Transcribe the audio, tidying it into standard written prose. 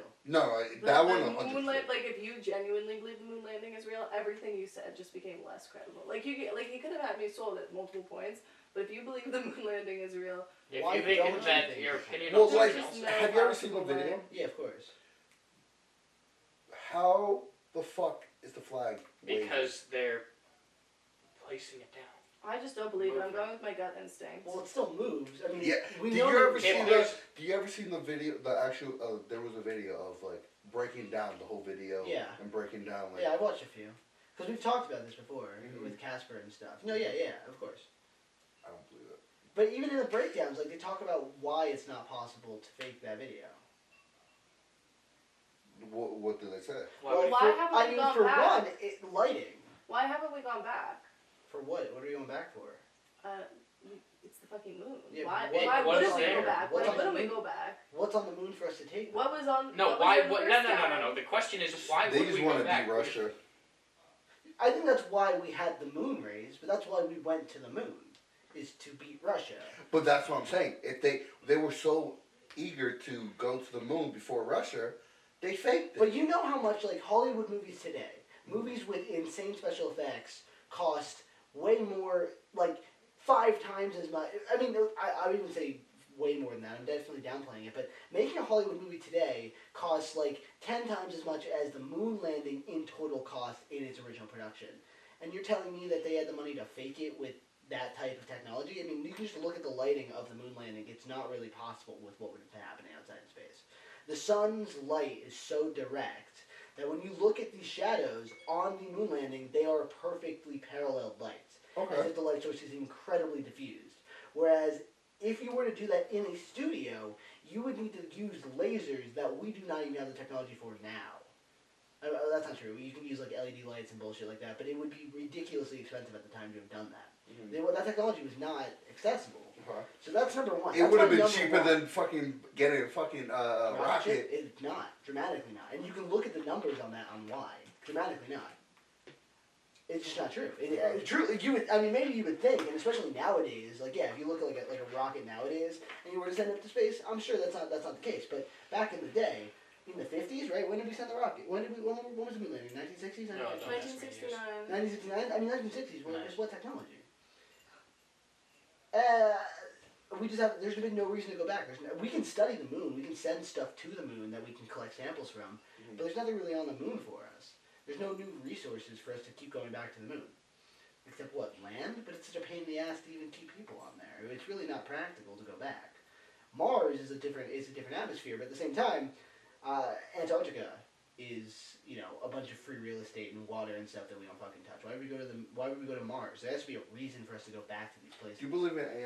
real. No, that one 100%. Like if you genuinely believe the moon landing is real, everything you said just became less credible. Like you could have had me sold at multiple points, but if you believe the moon landing is real, if you think that your opinion well, on like, something else. have you ever seen the video? Yeah, of course. How the fuck is the flag waving? Because they're placing it down. I just don't believe it. I'm going with my gut instinct. Well, it still moves. I mean, Yeah. we Do know you ever see there's- the? Do you ever see the video? The actual. There was a video of like breaking down the whole video. Yeah. And breaking down like. Yeah, I watched a few. Because we've talked about this before with Casper and stuff. No, yeah, of course. I don't believe it. But even in the breakdowns, like they talk about why it's not possible to fake that video. What did they say? Well, why haven't we gone for back? one, lighting. Why haven't we gone back? For what? What are we going back for? It's the fucking moon. Yeah, why what wouldn't is we there? go back? What's Why on wouldn't the we moon? go back? What's on the moon for us to take? What was on? No, what why? was What? No. The question is, why They would just we want go to back? beat Russia. I think that's why we had the moon raised, but that's why we went to the moon, is to beat Russia. But that's what I'm saying. If they were so eager to go to the moon before Russia, they faked it. But you know how much, like, Hollywood movies today, movies with insane special effects cost way more, like, 5 times as much. I mean, I would even say way more than that. I'm definitely downplaying it. But making a Hollywood movie today costs, like, 10 times as much as the moon landing in total cost in its original production. And you're telling me that they had the money to fake it with that type of technology? I mean, you can just look at the lighting of the moon landing. It's not really possible with what would have happened outside in space. The sun's light is so direct that when you look at these shadows on the moon landing, they are perfectly parallel lights. Okay. As if the light source is incredibly diffused. Whereas, if you were to do that in a studio, you would need to use lasers that we do not even have the technology for now. That's not true. You can use like LED lights and bullshit like that, but it would be ridiculously expensive at the time to have done that. That technology was not accessible. So that's number one. It would have been cheaper than fucking getting a fucking rocket. It's not. Dramatically not. And you can look at the numbers on that on why. Dramatically not. It's just not true. Truly, maybe you would think, and especially nowadays, like if you look at like a rocket nowadays, and you were to send it up to space, I'm sure that's not the case. But back in the day, in the 50s, right? When did we send the rocket? When was the moon landing? 1960s? No, 1969. 1969? I mean, 1960s. What technology? There's been no reason to go back. We can study the moon. We can send stuff to the moon that we can collect samples from. But there's nothing really on the moon for us. There's no new resources for us to keep going back to the moon. Except what? Land? But it's such a pain in the ass to even keep people on there. It's really not practical to go back. Mars is a different atmosphere, but at the same time, Antarctica is, a bunch of free real estate and water and stuff that we don't fucking touch. Why would we go to Mars? There has to be a reason for us to go back to these places. Do you believe in